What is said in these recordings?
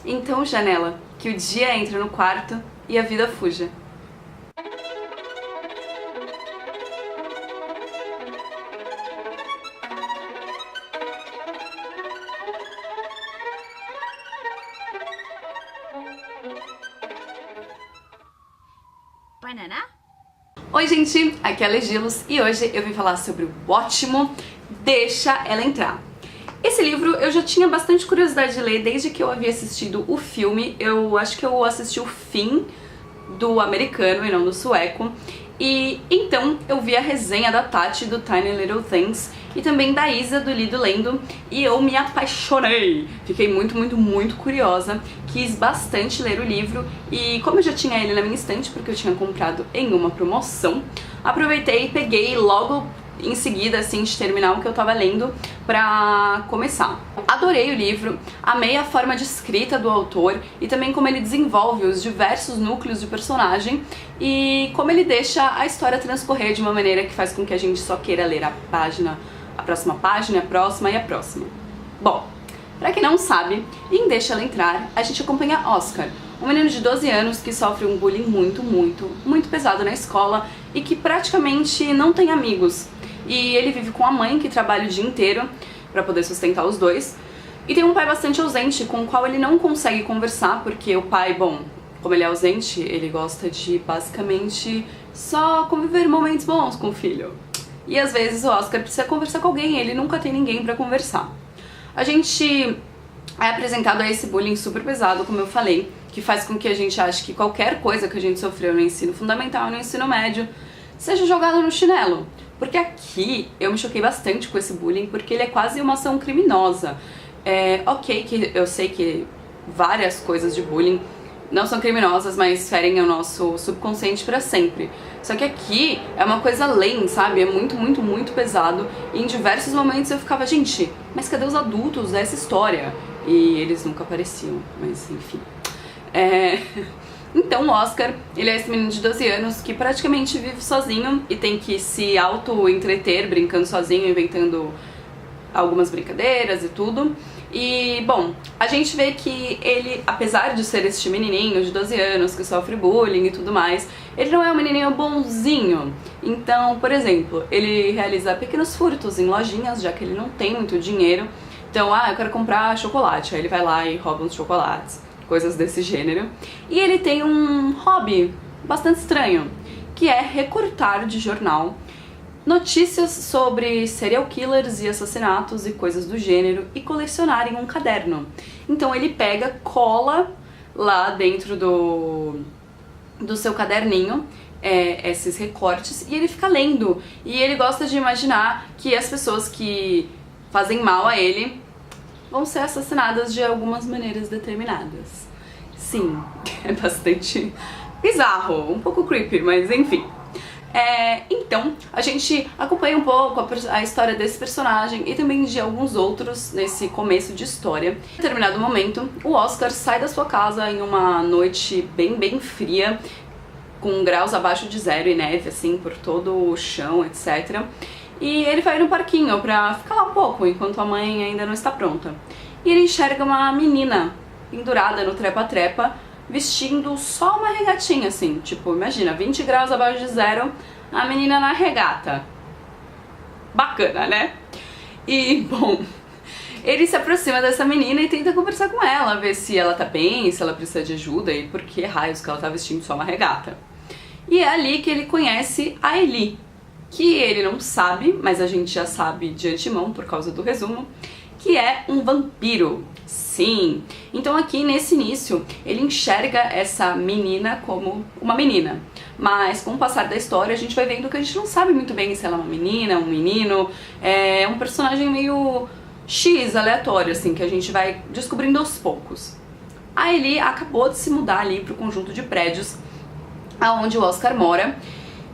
Então, janela, que o dia entre no quarto e a vida fuja. Banana? Oi gente, aqui é a Legilos e hoje eu vim falar sobre o ótimo Deixa Ela Entrar. Esse livro eu já tinha bastante curiosidade de ler desde que eu havia assistido o filme. Eu acho que eu assisti o fim do americano e não do sueco. E então eu vi a resenha da Tati do Tiny Little Things e também da Isa do Lido Lendo e eu me apaixonei. Fiquei muito curiosa, quis bastante ler o livro e como eu já tinha ele na minha estante porque eu tinha comprado em uma promoção, aproveitei e peguei logo em seguida, assim, de terminar o que eu tava lendo pra começar. Adorei o livro, amei a forma de escrita do autor e também como ele desenvolve os diversos núcleos de personagem e como ele deixa a história transcorrer de uma maneira que faz com que a gente só queira ler a próxima página, a próxima e a próxima. Bom, pra quem não sabe, em Deixa Ela Entrar, a gente acompanha Oscar, um menino de 12 anos que sofre um bullying muito pesado na escola e que praticamente não tem amigos. E ele vive com a mãe, que trabalha o dia inteiro pra poder sustentar os dois. E tem um pai bastante ausente, com o qual ele não consegue conversar, porque o pai, bom, como ele é ausente, ele gosta de basicamente só conviver momentos bons com o filho. E às vezes o Oscar precisa conversar com alguém, ele nunca tem ninguém pra conversar. A gente é apresentado a esse bullying super pesado, como eu falei, que faz com que a gente ache que qualquer coisa que a gente sofreu no ensino fundamental e no ensino médio seja jogada no chinelo. Porque aqui eu me choquei bastante com esse bullying, porque ele é quase uma ação criminosa. Ok que eu sei que várias coisas de bullying não são criminosas, mas ferem o nosso subconsciente pra sempre. Só que aqui é uma coisa além, sabe? É muito pesado. E em diversos momentos eu ficava, gente, mas cadê os adultos dessa história? E eles nunca apareciam, mas enfim. Então o Oscar, ele é esse menino de 12 anos que praticamente vive sozinho e tem que se auto-entreter brincando sozinho, inventando algumas brincadeiras e tudo. E, bom, a gente vê que ele, apesar de ser este menininho de 12 anos que sofre bullying e tudo mais, ele não é um menininho bonzinho. Então, por exemplo, ele realiza pequenos furtos em lojinhas, já que ele não tem muito dinheiro. Então, eu quero comprar chocolate. Aí ele vai lá e rouba uns chocolates, coisas desse gênero. E ele tem um hobby bastante estranho, que é recortar de jornal notícias sobre serial killers e assassinatos e coisas do gênero e colecionar em um caderno. Então ele pega, cola lá dentro do seu caderninho esses recortes e ele fica lendo. E ele gosta de imaginar que as pessoas que fazem mal a ele vão ser assassinadas de algumas maneiras determinadas. Sim, é bastante bizarro, um pouco creepy, mas enfim. Então, a gente acompanha um pouco a história desse personagem e também de alguns outros nesse começo de história. Em determinado momento, o Oscar sai da sua casa em uma noite bem fria, com graus abaixo de zero e neve, assim, por todo o chão, etc. E ele vai no parquinho pra ficar lá um pouco, enquanto a mãe ainda não está pronta. E ele enxerga uma menina pendurada no trepa-trepa, vestindo só uma regatinha, assim, tipo, imagina, 20 graus abaixo de zero, a menina na regata. Bacana, né? E, bom, ele se aproxima dessa menina e tenta conversar com ela, ver se ela tá bem, se ela precisa de ajuda e por que raios que ela tá vestindo só uma regata. E é ali que ele conhece a Eli, que ele não sabe, mas a gente já sabe de antemão por causa do resumo, que é um vampiro. Sim. Então aqui nesse início ele enxerga essa menina como uma menina, mas com o passar da história a gente vai vendo que a gente não sabe muito bem se ela é uma menina, um menino, é um personagem meio X, aleatório, assim, que a gente vai descobrindo aos poucos. A Eli acabou de se mudar ali pro conjunto de prédios aonde o Oscar mora,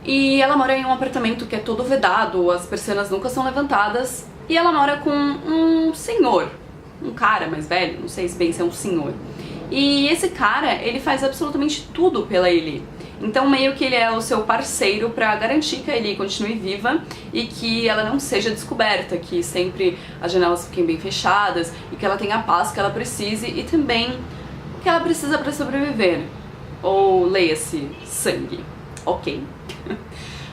e ela mora em um apartamento que é todo vedado, as persianas nunca são levantadas, e ela mora com um senhor, um cara mais velho, não sei se bem se é um senhor. E esse cara, ele faz absolutamente tudo pela Eli. Então meio que ele é o seu parceiro pra garantir que a Eli continue viva e que ela não seja descoberta, que sempre as janelas fiquem bem fechadas e que ela tenha a paz que ela precise e também que ela precisa para sobreviver. Ou leia-se, sangue. Ok.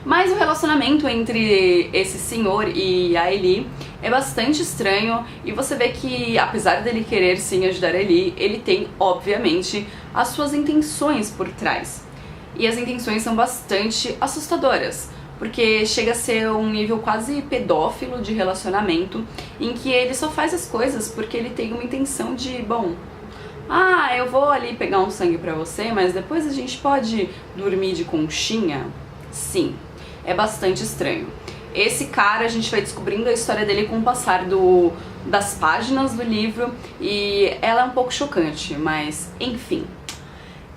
Mas o relacionamento entre esse senhor e a Ellie é bastante estranho e você vê que, apesar dele querer sim ajudar a Ellie, ele tem, obviamente, as suas intenções por trás. E as intenções são bastante assustadoras, porque chega a ser um nível quase pedófilo de relacionamento, em que ele só faz as coisas porque ele tem uma intenção de, bom, eu vou ali pegar um sangue pra você, mas depois a gente pode dormir de conchinha? Sim, é bastante estranho. Esse cara, a gente vai descobrindo a história dele com o passar das páginas do livro, e ela é um pouco chocante, mas enfim.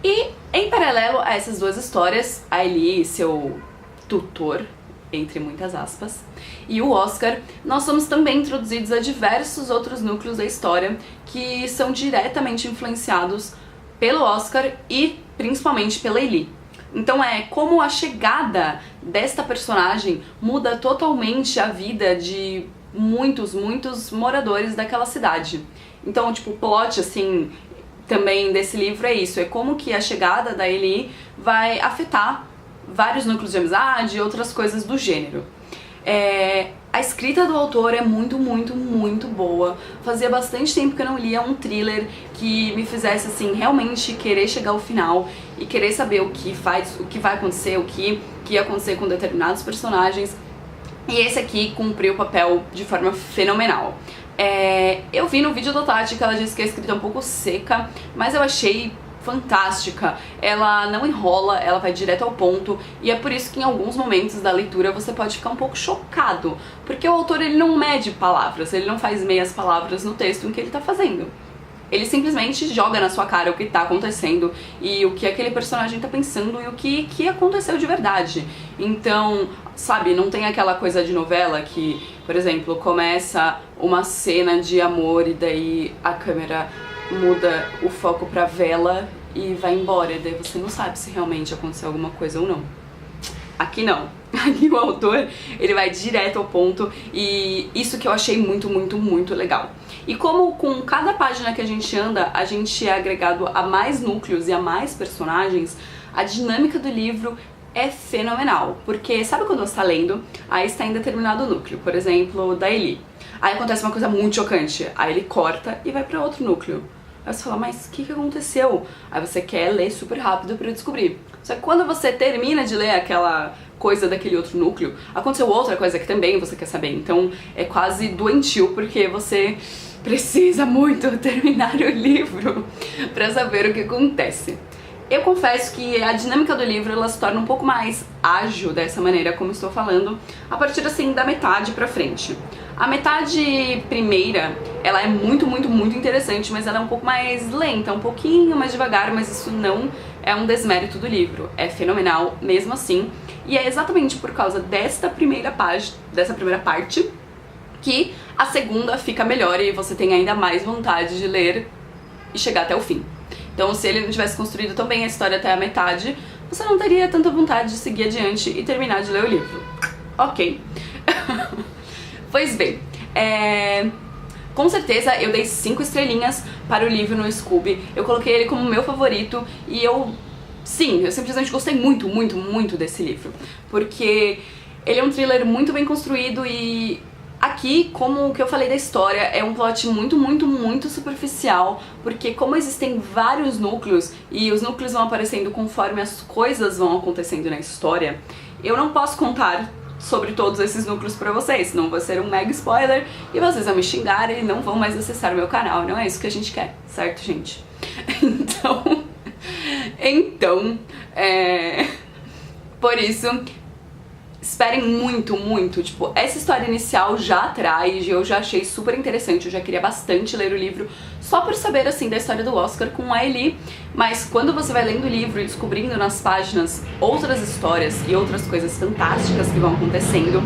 E em paralelo a essas duas histórias, a Ellie e seu tutor, entre muitas aspas, e o Oscar, nós somos também introduzidos a diversos outros núcleos da história que são diretamente influenciados pelo Oscar e principalmente pela Ellie. Então como a chegada desta personagem muda totalmente a vida de muitos moradores daquela cidade. Então, tipo, o plot, assim, também desse livro é isso, é como que a chegada da Ellie vai afetar vários núcleos de amizade e outras coisas do gênero. A escrita do autor é muito boa. Fazia bastante tempo que eu não lia um thriller que me fizesse, assim, realmente querer chegar ao final e querer saber o que vai acontecer, o que ia acontecer com determinados personagens. E esse aqui cumpriu o papel de forma fenomenal. Eu vi no vídeo da Tati que ela disse que a escrita é um pouco seca, mas eu achei fantástica. Ela não enrola, ela vai direto ao ponto, e é por isso que em alguns momentos da leitura você pode ficar um pouco chocado, porque o autor ele não mede palavras, ele não faz meias palavras no texto em que ele tá fazendo. Ele simplesmente joga na sua cara o que tá acontecendo e o que aquele personagem tá pensando e o que aconteceu de verdade. Então, sabe, não tem aquela coisa de novela que, por exemplo, começa uma cena de amor e daí a câmera muda o foco pra vela e vai embora, e daí você não sabe se realmente aconteceu alguma coisa ou não. Aqui não. Aqui o autor, ele vai direto ao ponto, e isso que eu achei muito legal. E como com cada página que a gente anda, a gente é agregado a mais núcleos e a mais personagens, a dinâmica do livro é fenomenal. Porque sabe quando você tá lendo, aí está em determinado núcleo, por exemplo, da Ellie. Aí acontece uma coisa muito chocante, aí ele corta e vai pra outro núcleo. Aí você fala, mas o que aconteceu? Aí você quer ler super rápido pra descobrir. Só que quando você termina de ler aquela coisa daquele outro núcleo, aconteceu outra coisa que também você quer saber. Então é quase doentio, porque você precisa muito terminar o livro pra saber o que acontece. Eu confesso que a dinâmica do livro ela se torna um pouco mais ágil dessa maneira como estou falando, a partir assim da metade pra frente. A metade primeira, ela é muito interessante, mas ela é um pouco mais lenta, um pouquinho mais devagar, mas isso não é um desmérito do livro, é fenomenal mesmo assim. E é exatamente por causa dessa primeira parte que a segunda fica melhor e você tem ainda mais vontade de ler e chegar até o fim. Então, se ele não tivesse construído tão bem a história até a metade, você não teria tanta vontade de seguir adiante e terminar de ler o livro. Ok. Pois bem, com certeza eu dei 5 estrelinhas para o livro no Scoob. Eu coloquei ele como meu favorito e eu simplesmente gostei muito desse livro. Porque ele é um thriller muito bem construído e aqui, como o que eu falei da história, é um plot muito superficial, porque como existem vários núcleos e os núcleos vão aparecendo conforme as coisas vão acontecendo na história, eu não posso contar sobre todos esses núcleos pra vocês, senão vai ser um mega spoiler e vocês vão me xingar e não vão mais acessar o meu canal, não é isso que a gente quer, certo, gente? Então, por isso, esperem muito, tipo, essa história inicial já atrai, eu já achei super interessante, eu já queria bastante ler o livro só por saber, assim, da história do Oscar com a Ellie, mas quando você vai lendo o livro e descobrindo nas páginas outras histórias e outras coisas fantásticas que vão acontecendo,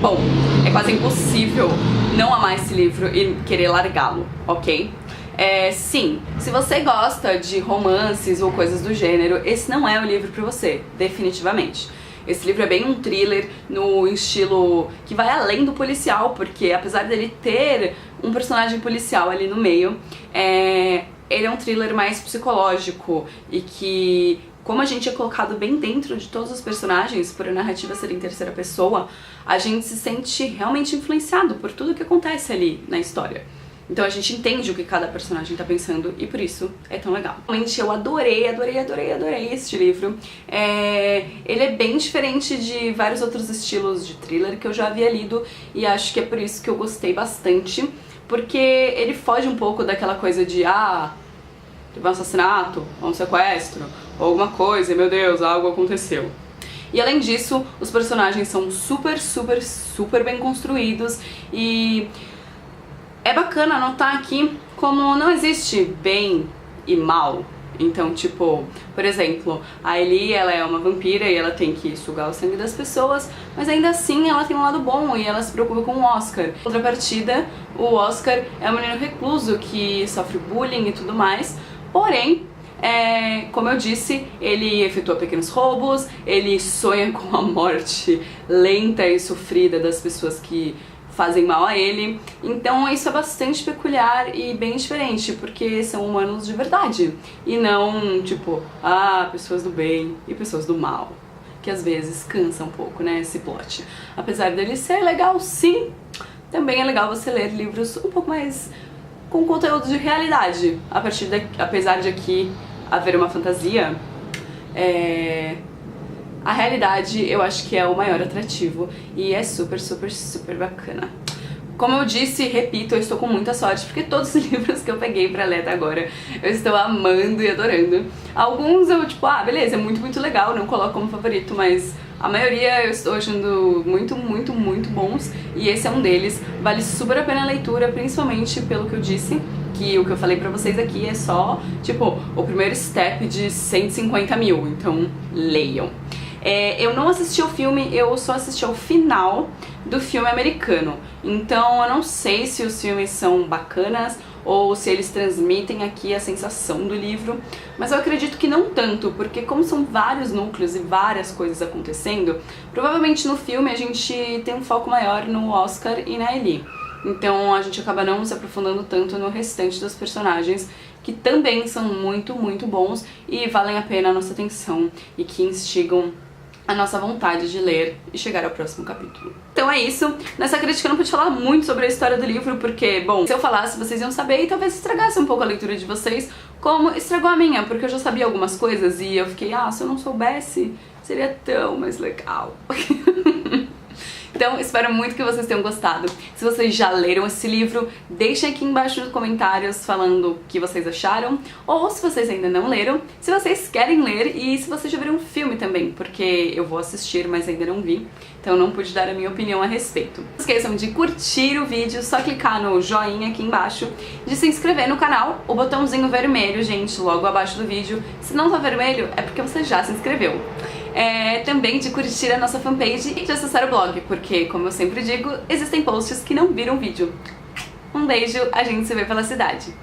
bom, é quase impossível não amar esse livro e querer largá-lo, ok? Sim, se você gosta de romances ou coisas do gênero, esse não é o livro pra você, definitivamente. Esse livro é bem um thriller no estilo que vai além do policial, porque apesar dele ter um personagem policial ali no meio, ele é um thriller mais psicológico e que, como a gente é colocado bem dentro de todos os personagens, por a narrativa ser em terceira pessoa, a gente se sente realmente influenciado por tudo que acontece ali na história. Então a gente entende o que cada personagem tá pensando e por isso é tão legal. Realmente eu adorei este livro. Ele é bem diferente de vários outros estilos de thriller que eu já havia lido e acho que é por isso que eu gostei bastante, porque ele foge um pouco daquela coisa de teve um assassinato, um sequestro, ou alguma coisa, e meu Deus, algo aconteceu. E além disso, os personagens são super bem construídos e é bacana notar aqui como não existe bem e mal. Então, tipo, por exemplo, a Ellie, ela é uma vampira e ela tem que sugar o sangue das pessoas, mas ainda assim ela tem um lado bom e ela se preocupa com o Oscar. Em contrapartida, o Oscar é um menino recluso que sofre bullying e tudo mais, porém, como eu disse, ele efetua pequenos roubos, ele sonha com a morte lenta e sofrida das pessoas que fazem mal a ele, então isso é bastante peculiar e bem diferente, porque são humanos de verdade, e não tipo, pessoas do bem e pessoas do mal, que às vezes cansa um pouco, né, esse plot. Apesar dele ser legal, sim, também é legal você ler livros um pouco mais com conteúdo de realidade, apesar de aqui haver uma fantasia, a realidade eu acho que é o maior atrativo e é super bacana. Como eu disse, repito, eu estou com muita sorte porque todos os livros que eu peguei pra ler até agora eu estou amando e adorando. Alguns eu tipo, beleza, é muito legal, não coloco como favorito, mas a maioria eu estou achando muito bons e esse é um deles. Vale super a pena a leitura, principalmente pelo que eu disse, que o que eu falei pra vocês aqui é só, tipo, o primeiro step de 150 mil, então leiam. Eu não assisti ao filme, eu só assisti ao final do filme americano, então eu não sei se os filmes são bacanas ou se eles transmitem aqui a sensação do livro, mas eu acredito que não tanto, porque como são vários núcleos e várias coisas acontecendo, provavelmente no filme a gente tem um foco maior no Oscar e na Ellie. Então a gente acaba não se aprofundando tanto no restante dos personagens, que também são muito bons e valem a pena a nossa atenção e que instigam a nossa vontade de ler e chegar ao próximo capítulo. Então é isso. Nessa crítica eu não pude falar muito sobre a história do livro, porque, bom, se eu falasse vocês iam saber e talvez estragasse um pouco a leitura de vocês, como estragou a minha, porque eu já sabia algumas coisas e eu fiquei, se eu não soubesse, seria tão mais legal. Então, espero muito que vocês tenham gostado. Se vocês já leram esse livro, deixem aqui embaixo nos comentários falando o que vocês acharam, ou se vocês ainda não leram, se vocês querem ler e se vocês já viram um filme também, porque eu vou assistir, mas ainda não vi, então não pude dar a minha opinião a respeito. Não esqueçam de curtir o vídeo, só clicar no joinha aqui embaixo, de se inscrever no canal, o botãozinho vermelho, gente, logo abaixo do vídeo. Se não tá vermelho, é porque você já se inscreveu. Também de curtir a nossa fanpage e de acessar o blog, porque, como eu sempre digo, existem posts que não viram vídeo. Um beijo, a gente se vê pela cidade.